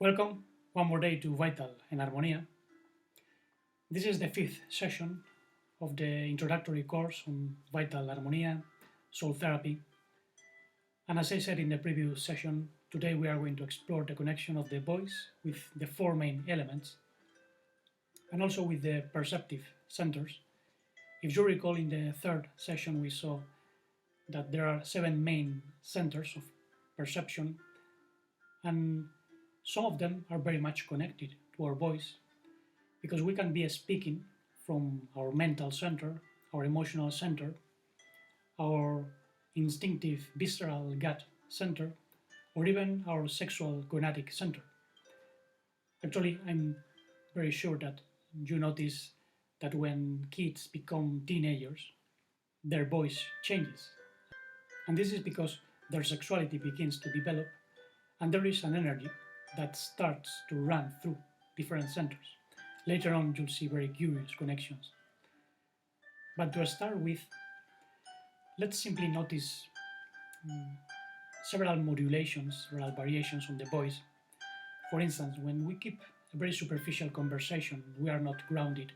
Welcome one more day to Vital and Armonía. This is the fifth session of the introductory course on Vital Armonía, soul therapy. And as I said in the previous session, today we are going to explore the connection of the voice with the four main elements and also with the perceptive centers. If you recall, in the third session we saw that there are 7 main centers of perception, and some of them are very much connected to our voice, because we can be speaking from our mental center, our emotional center, our instinctive visceral gut center, or even our sexual gonadic center. Actually, I'm very sure that you notice that when kids become teenagers, their voice changes. And this is because their sexuality begins to develop, and there is an energy that starts to run through different centers. Later on, you'll see very curious connections. But to start with, let's simply notice several modulations, several variations on the voice. For instance, when we keep a very superficial conversation, we are not grounded.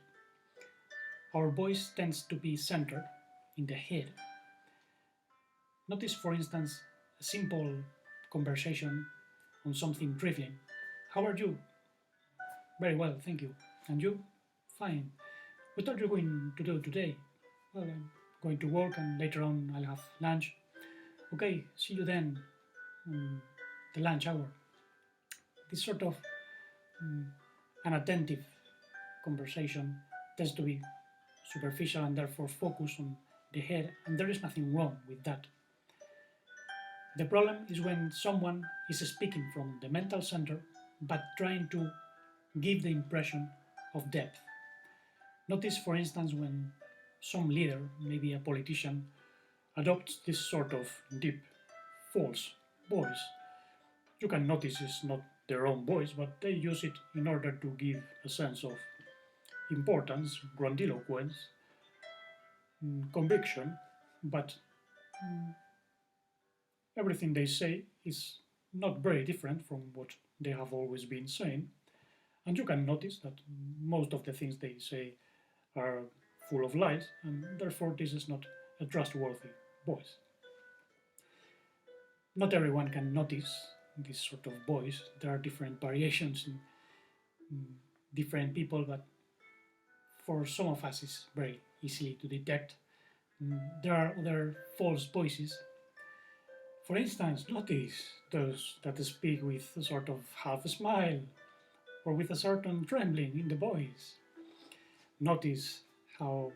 Our voice tends to be centered in the head. Notice, for instance, a simple conversation on something trivial. How are you? Very well, thank you. And you? Fine. What are you going to do today? Well, I'm going to work and later on I'll have lunch. Okay, see you then, the lunch hour. This sort of unattentive conversation tends to be superficial and therefore focused on the head, and there is nothing wrong with that. The problem is when someone is speaking from the mental center but trying to give the impression of depth. Notice, for instance, when some leader, maybe a politician, adopts this sort of deep, false voice. You can notice it's not their own voice, but they use it in order to give a sense of importance, grandiloquence, conviction, but everything they say is not very different from what they have always been saying, and you can notice that most of the things they say are full of lies, and therefore this is not a trustworthy voice. Not everyone can notice this sort of voice. There are different variations in different people, but for some of us it's very easily to detect. There are other false voices. For instance, notice those that speak with a sort of half smile or with a certain trembling in the voice. Notice how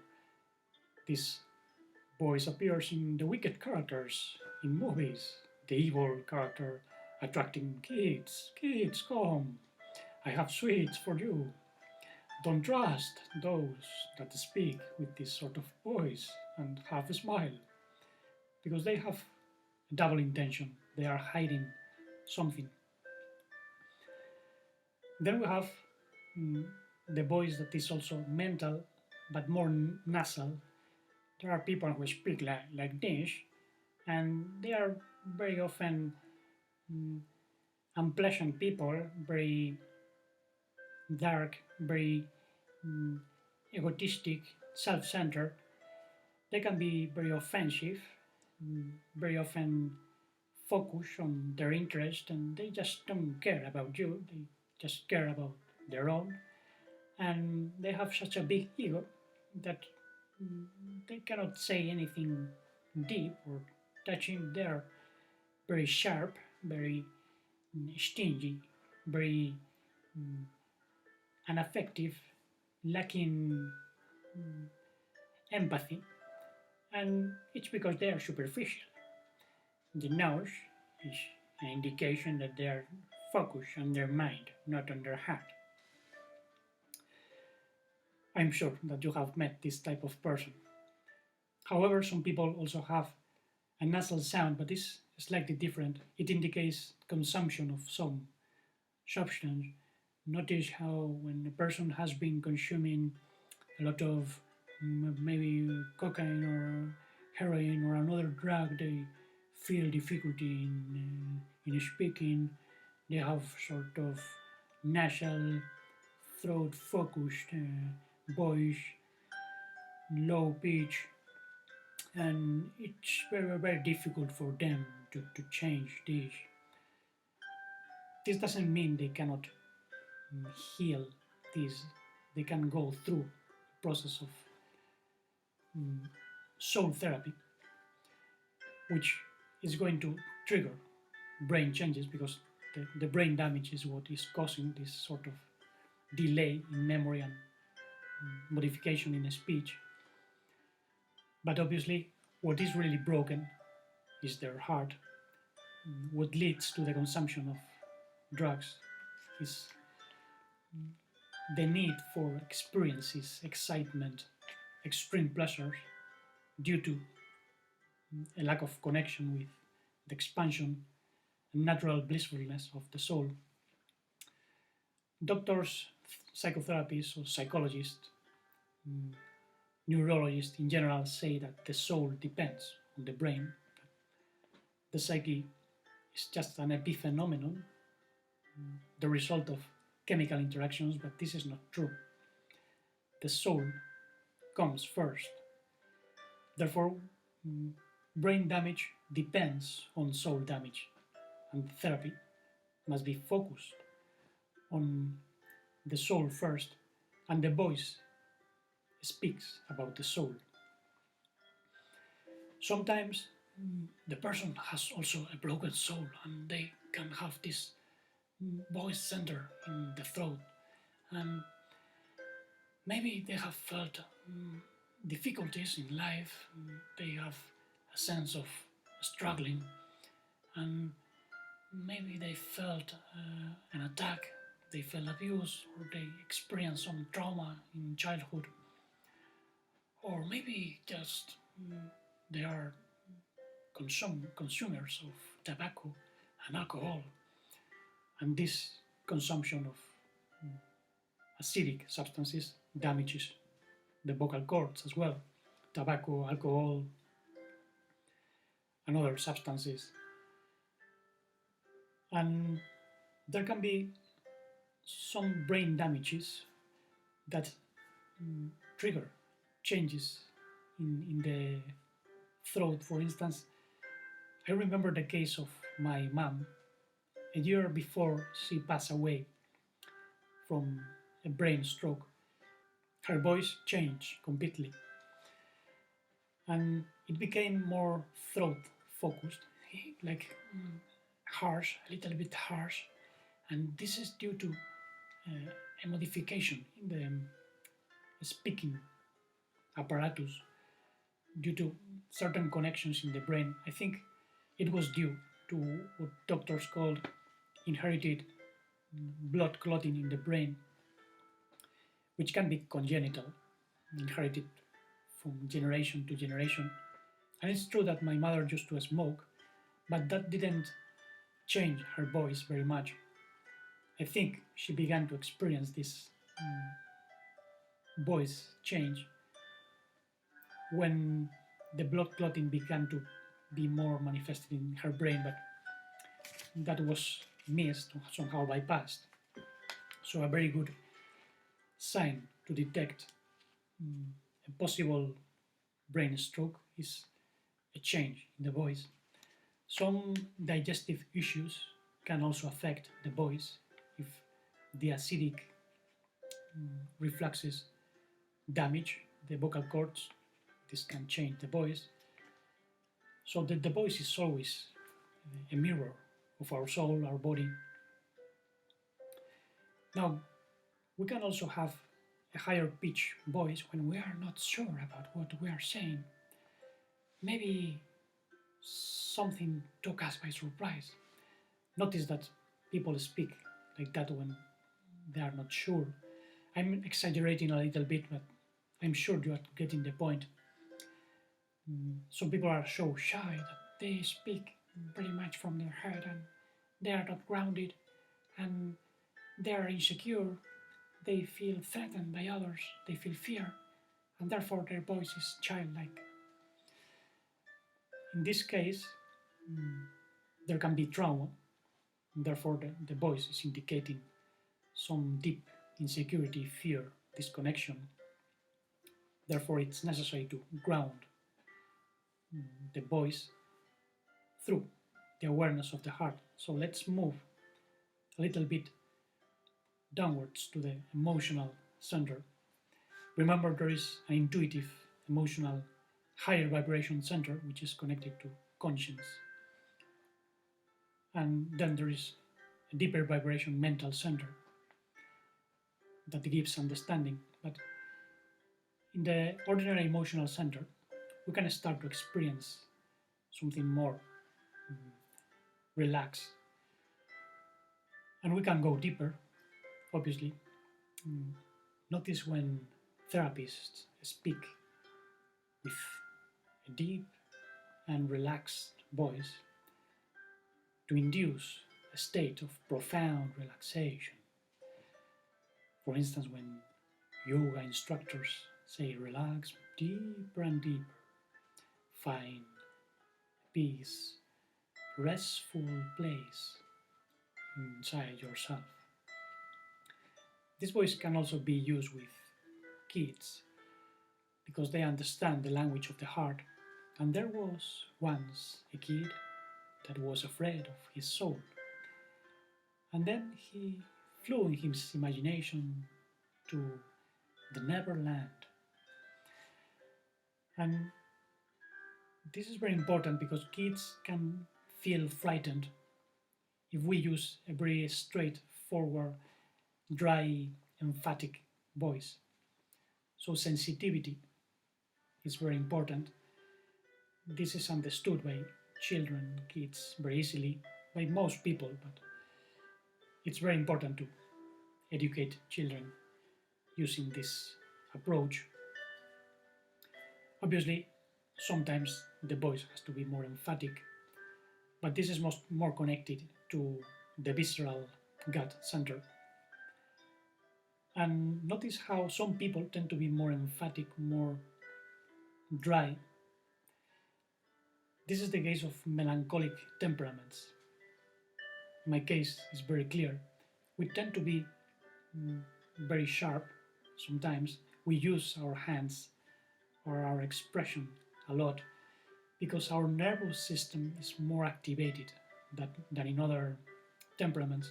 this voice appears in the wicked characters in movies. The evil character attracting kids. Kids, come. I have sweets for you. Don't trust those that speak with this sort of voice and half smile, because they have a double intention. They are hiding something. Then we have the voice that is also mental but more nasal. There are people who speak like this, and they are very often unpleasant people, very dark, very egotistic, self-centered. They can be very offensive, very often focus on their interest, and they just don't care about you. They just care about their own, and they have such a big ego that they cannot say anything deep or touching. They're very sharp, very stingy, very unaffective, lacking empathy, and it's because they are superficial. The nose is an indication that they are focused on their mind, not on their heart. I'm sure that you have met this type of person. However, some people also have a nasal sound, but it's slightly different. It indicates consumption of some substance. Notice how when a person has been consuming a lot of maybe cocaine or heroin or another drug, they feel difficulty in speaking. They have sort of nasal, throat focused voice, low pitch, and it's very difficult for them to change this. This doesn't mean they cannot heal this. They can go through the process of soul therapy, which is going to trigger brain changes because the brain damage is what is causing this sort of delay in memory and modification in speech. But obviously, what is really broken is their heart. What leads to the consumption of drugs is the need for experiences, excitement, extreme pleasures due to a lack of connection with the expansion and natural blissfulness of the soul. Doctors, psychotherapists, or psychologists, neurologists in general say that the soul depends on the brain. The psyche is just an epiphenomenon, the result of chemical interactions, but this is not true. The soul comes first. Therefore, brain damage depends on soul damage, and therapy must be focused on the soul first, and the voice speaks about the soul. Sometimes the person has also a broken soul and they can have this voice center in the throat, and maybe they have felt difficulties in life, they have a sense of struggling, and maybe they felt an attack, they felt abuse, or they experienced some trauma in childhood, or maybe just they are consumers of tobacco and alcohol, and this consumption of acidic substances damages the vocal cords as well. Tobacco, alcohol, and other substances. And there can be some brain damages that trigger changes in the throat. For instance, I remember the case of my mom. A year before she passed away from a brain stroke, her voice changed completely and it became more throat focused, like harsh, a little bit harsh, and this is due to a modification in the speaking apparatus due to certain connections in the brain. I think it was due to what doctors called inherited blood clotting in the brain, which can be congenital, inherited from generation to generation. And it's true that my mother used to smoke, but that didn't change her voice very much. I think she began to experience this voice change when the blood clotting began to be more manifested in her brain, but that was missed, somehow bypassed. So a very good sign to detect a possible brain stroke is a change in the voice. Some digestive issues can also affect the voice. If the acidic refluxes damage the vocal cords, this can change the voice. So that the voice is always a mirror of our soul, our body. Now, we can also have a higher pitch voice when we are not sure about what we are saying. Maybe something took us by surprise. Notice that people speak like that when they are not sure. I'm exaggerating a little bit, but I'm sure you are getting the point. Some people are so shy that they speak pretty much from their head and they are not grounded and they are insecure. They feel threatened by others, they feel fear, and therefore their voice is childlike. In this case, there can be trauma, and therefore the voice is indicating some deep insecurity, fear, disconnection. Therefore, it's necessary to ground the voice through the awareness of the heart. So let's move a little bit downwards to the emotional center. Remember, there is an intuitive, emotional, higher vibration center which is connected to conscience. And then there is a deeper vibration mental center that gives understanding. But in the ordinary emotional center, we can start to experience something more relaxed. And we can go deeper, obviously. Notice when therapists speak with a deep and relaxed voice to induce a state of profound relaxation. For instance, when yoga instructors say relax deeper and deeper, find peace, restful place inside yourself. This voice can also be used with kids because they understand the language of the heart. And there was once a kid that was afraid of his soul. And then he flew in his imagination to the Neverland. And this is very important because kids can feel frightened if we use a very straightforward, dry, emphatic voice. So sensitivity is very important. This is understood by children, kids very easily, by most people, but it's very important to educate children using this approach. Obviously, sometimes the voice has to be more emphatic, but this is more connected to the visceral gut center. And notice how some people tend to be more emphatic, more dry. This is the case of melancholic temperaments. My case is very clear. We tend to be very sharp sometimes. We use our hands or our expression a lot because our nervous system is more activated than in other temperaments.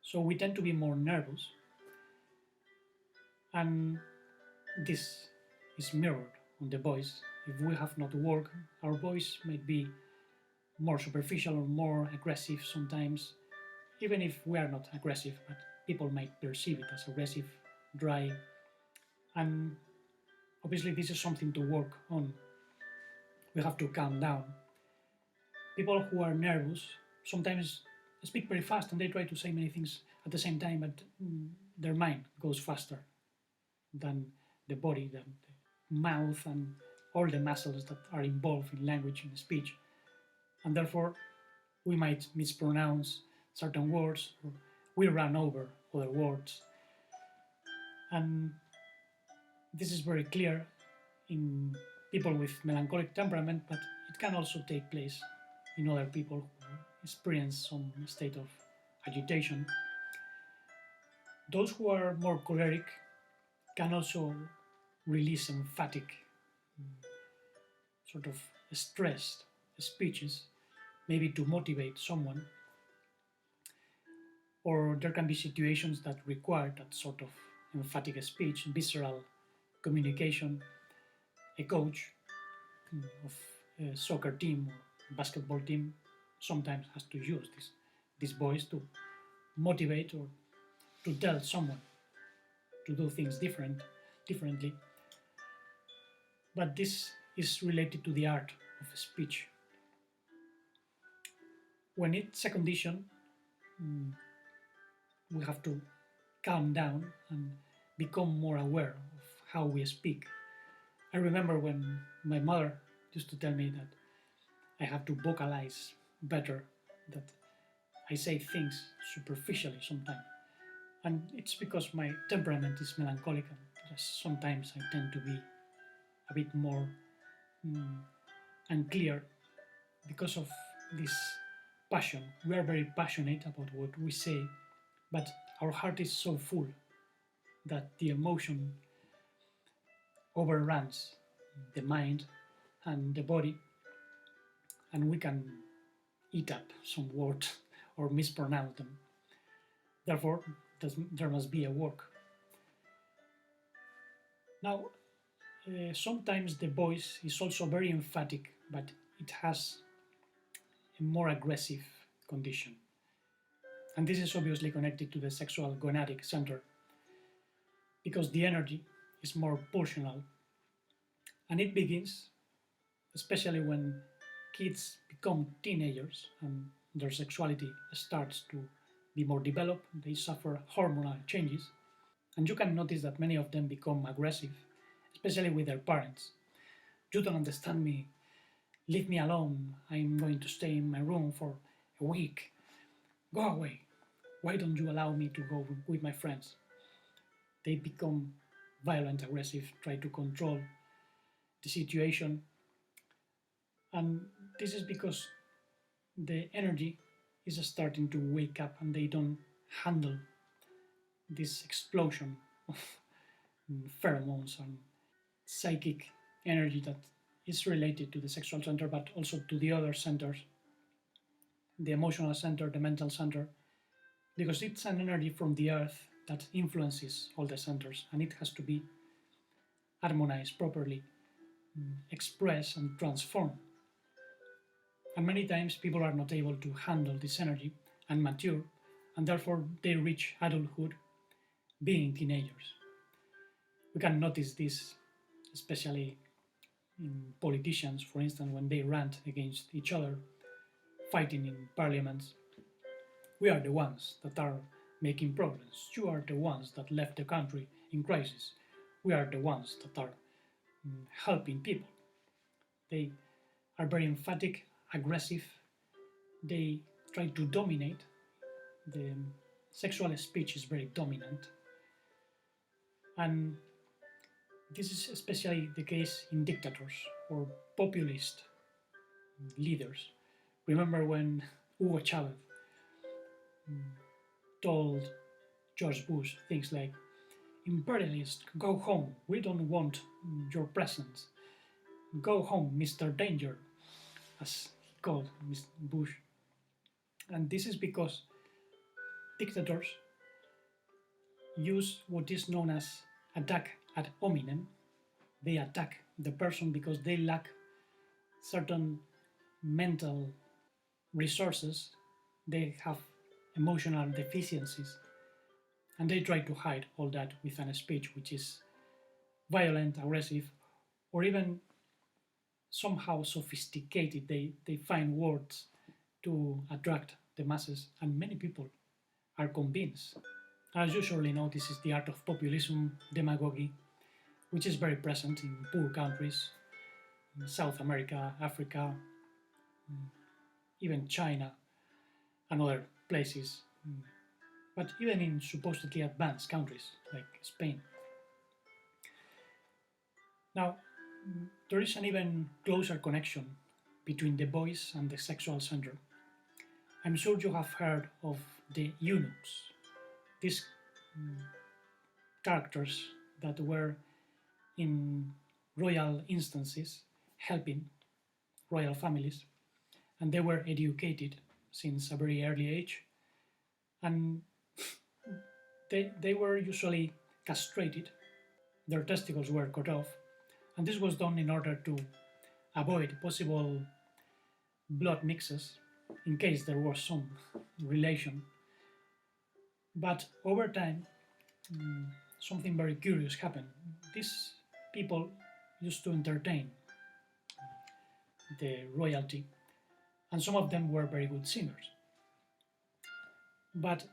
So we tend to be more nervous, and this is mirrored on the voice. If we have not worked, our voice might be more superficial or more aggressive sometimes, even if we are not aggressive, but people might perceive it as aggressive, dry, and obviously this is something to work on. We have to calm down. People who are nervous sometimes speak very fast and they try to say many things at the same time, but their mind goes faster than the body, than the mouth and all the muscles that are involved in language and speech. And therefore, we might mispronounce certain words, or we run over other words. And this is very clear in people with melancholic temperament, but it can also take place in other people who experience some state of agitation. Those who are more choleric can also release emphatic, sort of stressed speeches, maybe to motivate someone. Or there can be situations that require that sort of emphatic speech, visceral communication. A coach of a soccer team or basketball team sometimes has to use this voice to motivate or to tell someone to do things differently. But this is related to the art of speech. When it's a condition, we have to calm down and become more aware of how we speak. I remember when my mother used to tell me that I have to vocalize better, that I say things superficially sometimes. And it's because my temperament is melancholic and sometimes I tend to be a bit more unclear because of this passion. We are very passionate about what we say, but our heart is so full that the emotion overruns the mind and the body, and we can eat up some words or mispronounce them. Therefore, there must be a work. Now, sometimes the voice is also very emphatic, but it has a more aggressive condition. And this is obviously connected to the sexual gonadic center because the energy is more pulsional. And it begins, especially when kids become teenagers and their sexuality starts to be more developed, they suffer hormonal changes. And you can notice that many of them become aggressive, especially with their parents. You don't understand me. Leave me alone. I'm going to stay in my room for a week. Go away. Why don't you allow me to go with my friends? They become violent, aggressive, try to control the situation. And this is because the energy is starting to wake up and they don't handle this explosion of pheromones and psychic energy that is related to the sexual center, but also to the other centers, the emotional center, the mental center, because it's an energy from the earth that influences all the centers and it has to be harmonized properly, expressed and transformed. And many times people are not able to handle this energy and mature, and therefore they reach adulthood being teenagers. We can notice this especially in politicians, for instance, when they rant against each other, fighting in parliaments. We are the ones that are making progress. You are the ones that left the country in crisis. We are the ones that are helping people. They are very emphatic, aggressive. They try to dominate. The sexual speech is very dominant. And this is especially the case in dictators or populist leaders. Remember when Hugo Chavez told George Bush things like, "Imperialist, go home. We don't want your presence. Go home, Mr. Danger," as he called Mr. Bush. And this is because dictators use what is known as attack ad hominem. They attack the person because they lack certain mental resources, they have emotional deficiencies, and they try to hide all that with a speech which is violent, aggressive, or even somehow sophisticated. They find words to attract the masses, and many people are convinced. As you surely know, this is the art of populism, demagogy, which is very present in poor countries, in South America, Africa, even China and other places, but even in supposedly advanced countries like Spain. Now, there is an even closer connection between the voice and the sexual center. I'm sure you have heard of the eunuchs, these characters that were in royal instances helping royal families, and they were educated since a very early age, and they were usually castrated, their testicles were cut off, and this was done in order to avoid possible blood mixes in case there was some relation. But over time, something very curious happened. These people used to entertain the royalty, and some of them were very good singers. But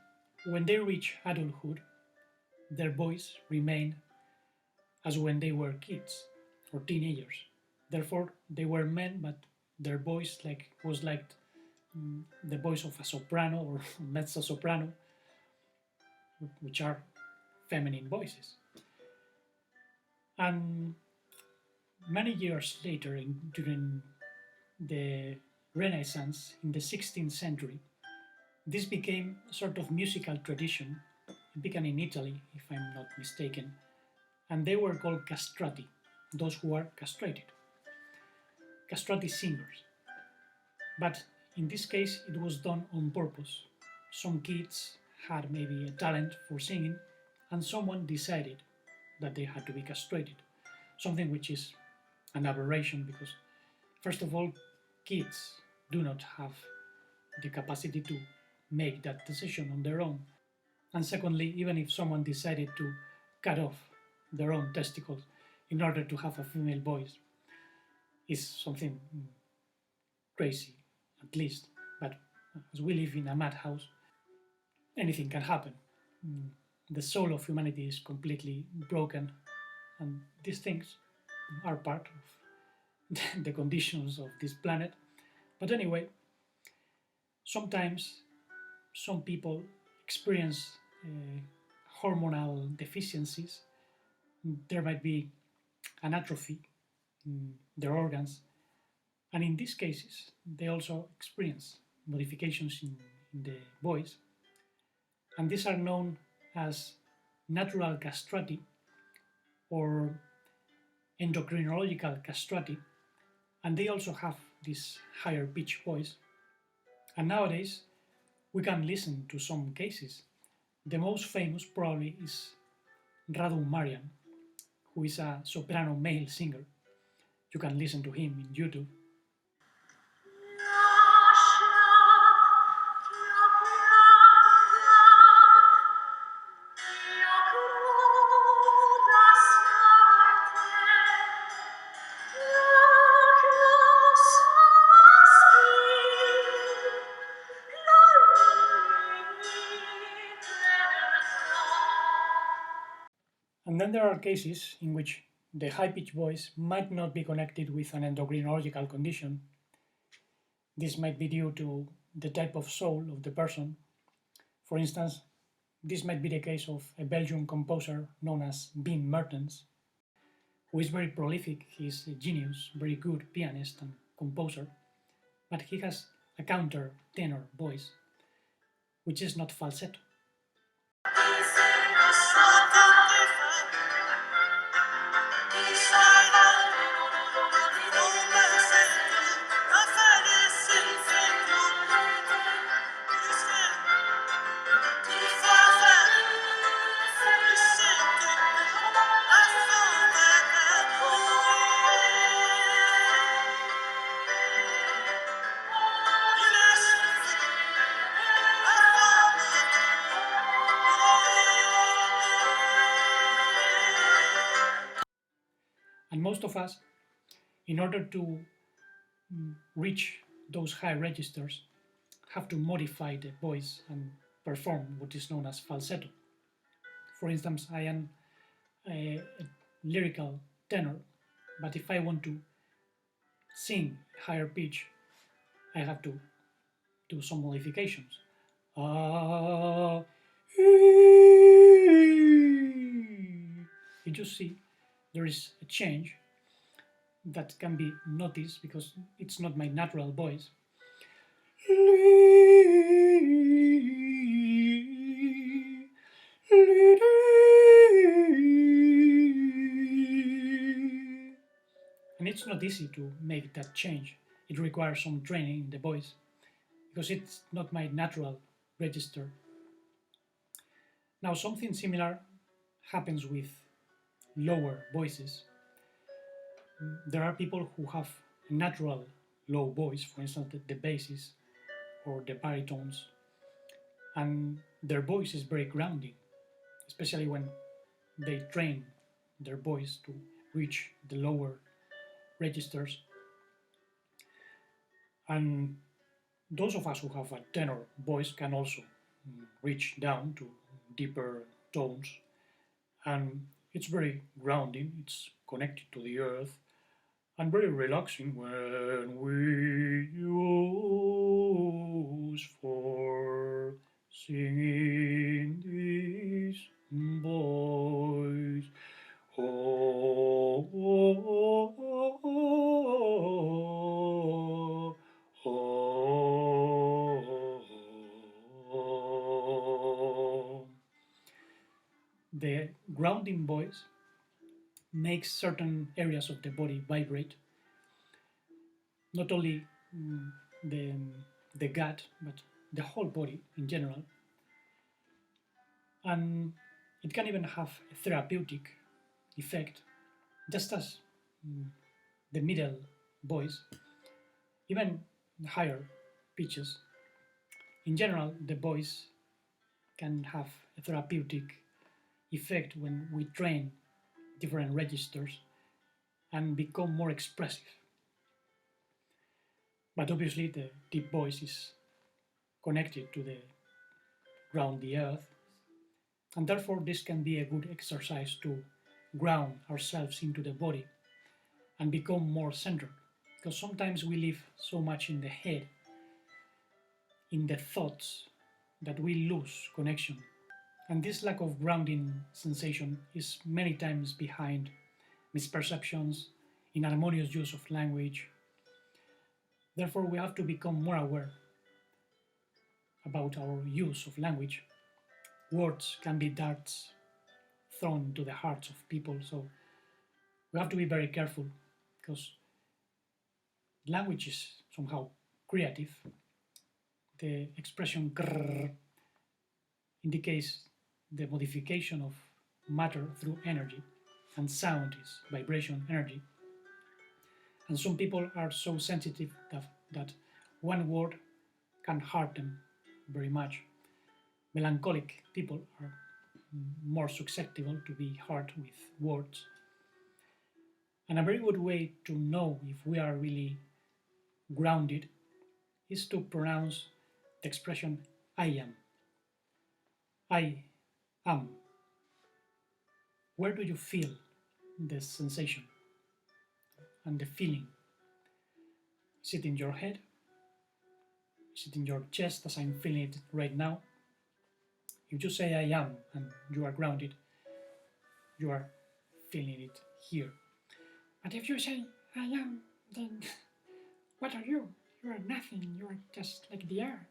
when they reached adulthood, their voice remained as when they were kids or teenagers. Therefore, they were men, but their voice was like the voice of a soprano or mezzo soprano, which are feminine voices. And many years later, during the Renaissance in the 16th century, This became a sort of musical tradition. It began in Italy, if I'm not mistaken, and they were called castrati, those who are castrated, castrati singers. But in this case, it was done on purpose. Some kids had maybe a talent for singing, and someone decided that they had to be castrated, something which is an aberration because, first of all, kids do not have the capacity to make that decision on their own. And secondly, even if someone decided to cut off their own testicles in order to have a female voice, is something crazy, at least. But as we live in a madhouse, anything can happen. The soul of humanity is completely broken, and these things are part of the conditions of this planet. But anyway, sometimes some people experience hormonal deficiencies. There might be an atrophy in their organs, and in these cases, they also experience modifications in the voice, and these are known as natural castrati or endocrinological castrati, and they also have this higher pitch voice. And nowadays, we can listen to some cases. The most famous probably is Radu Marian, who is a soprano male singer. You can listen to him in YouTube. And then there are cases in which the high-pitched voice might not be connected with an endocrinological condition. This might be due to the type of soul of the person. For instance, this might be the case of a Belgian composer known as Wim Mertens, who is very prolific. He's a genius, very good pianist and composer, but he has a counter tenor voice, which is not falsetto. And most of us, in order to reach those high registers, have to modify the voice and perform what is known as falsetto. For instance, I am a lyrical tenor, but if I want to sing higher pitch, I have to do some modifications. You just see there is a change that can be noticed because it's not my natural voice. And it's not easy to make that change. It requires some training in the voice because it's not my natural register. Now, something similar happens with lower voices. There are people who have a natural low voice, for instance, the basses or the baritones, and their voice is very grounding, especially when they train their voice to reach the lower registers. And those of us who have a tenor voice can also reach down to deeper tones, and it's very grounding, it's connected to the earth, and very relaxing when we use for singing this voice. Oh, oh, oh, oh, oh, oh, grounding voice makes certain areas of the body vibrate, not only the, the gut, but the whole body in general. And it can even have a therapeutic effect, just as the middle voice, even higher pitches. In general, the voice can have a therapeutic effect when we train different registers and become more expressive. But obviously, the deep voice is connected to the ground, the earth, and therefore this can be a good exercise to ground ourselves into the body and become more centered. Because sometimes we live so much in the head, in the thoughts, that we lose connection. And this lack of grounding sensation is many times behind misperceptions, inharmonious use of language. Therefore, we have to become more aware about our use of language. Words can be darts thrown to the hearts of people, so we have to be very careful because language is somehow creative. The expression grrr indicates the modification of matter through energy, and sound is vibration energy. And some people are so sensitive that one word can hurt them very much. Melancholic people are more susceptible to be hurt with words. And a very good way to know if we are really grounded is to pronounce the expression I am. I am. Where do you feel the sensation and the feeling? Is it in your head? Is it in your chest as I'm feeling it right now? If you say I am and you are grounded, you are feeling it here. But if you say I am, then what are you? You are nothing. You are just like the air,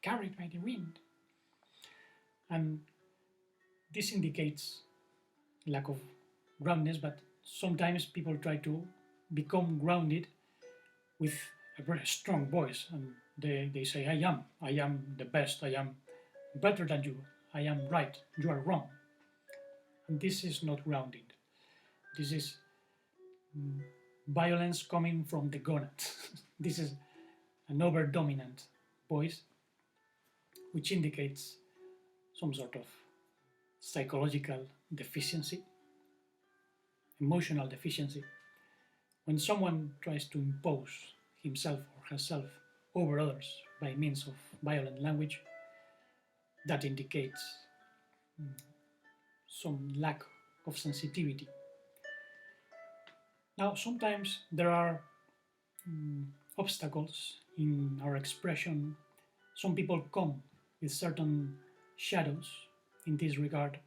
carried by the wind. And this indicates lack of groundedness, but sometimes people try to become grounded with a very strong voice, and they say, I am the best, I am better than you, I am right, you are wrong. And this is not grounded. This is violence coming from the gonad. This is an over-dominant voice, which indicates some sort of psychological deficiency, emotional deficiency. When someone tries to impose himself or herself over others by means of violent language, that indicates some lack of sensitivity. Now, sometimes there are obstacles in our expression. Some people come with certain shadows in this regard,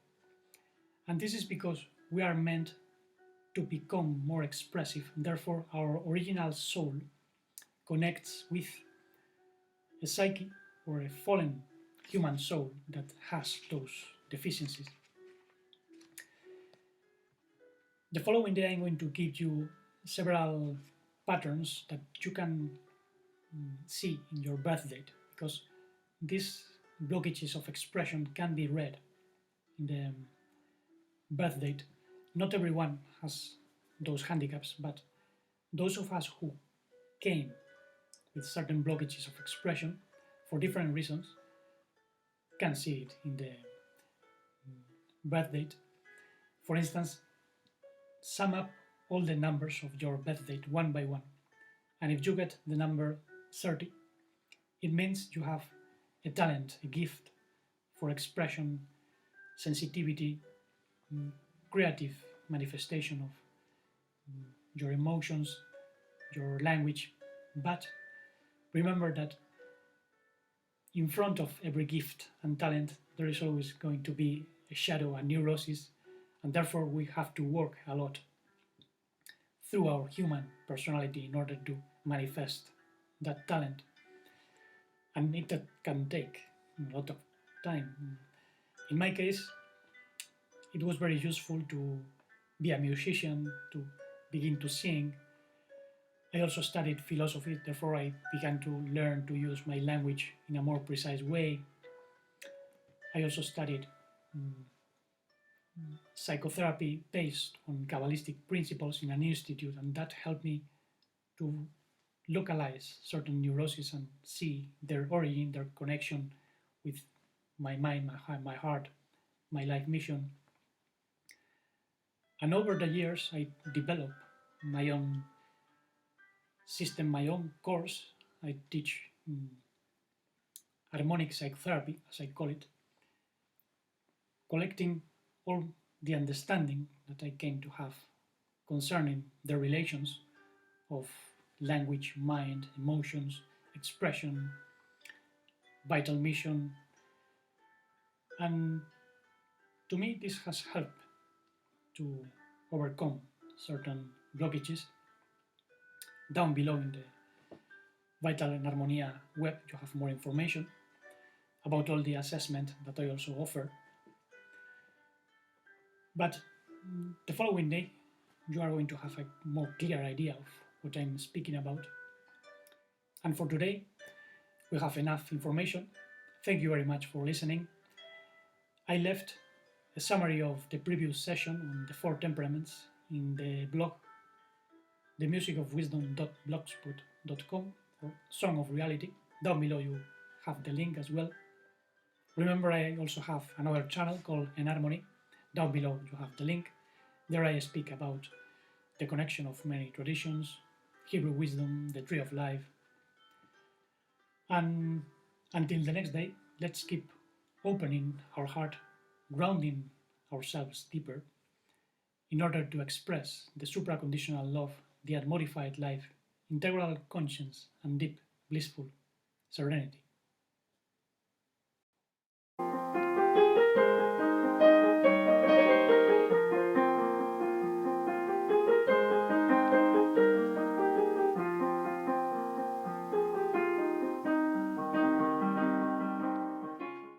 and this is because we are meant to become more expressive. Therefore, our original soul connects with a psyche or a fallen human soul that has those deficiencies. The following day I'm going to give you several patterns that you can see in your birth date, because these blockages of expression can be read in the birth date. Not everyone has those handicaps, but those of us who came with certain blockages of expression for different reasons can see it in the birth date. For instance, sum up all the numbers of your birth date one by one, and if you get the number 30, it means you have a talent, a gift for expression, sensitivity, creative manifestation of your emotions, your language. But remember that in front of every gift and talent, there is always going to be a shadow, a neurosis, and therefore we have to work a lot through our human personality in order to manifest that talent. And it can take a lot of time. In my case, it was very useful to be a musician, to begin to sing. I also studied philosophy, therefore I began to learn to use my language in a more precise way. I also studied mm, psychotherapy based on Kabbalistic principles in an institute, and that helped me to localize certain neuroses and see their origin, their connection with my mind, my heart, my life mission. And over the years, I developed my own system, my own course. I teach harmonic psychotherapy, as I call it, collecting all the understanding that I came to have concerning the relations of language, mind, emotions, expression, vital mission. And to me, this has helped to overcome certain blockages. Down below in the Vital and Harmonia web, you have more information about all the assessment that I also offer. But the following day, you are going to have a more clear idea of what I'm speaking about. And for today, we have enough information. Thank you very much for listening. I left a summary of the previous session on the 4 temperaments in the blog themusicofwisdom.blogspot.com, or Song of Reality. Down below you have the link as well. Remember, I also have another channel called Enharmony. Down below you have the link. There I speak about the connection of many traditions, Hebrew wisdom, the tree of life. And until the next day, let's keep opening our heart, grounding ourselves deeper in order to express the supraconditional love, the unmodified life, integral conscience, and deep, blissful serenity.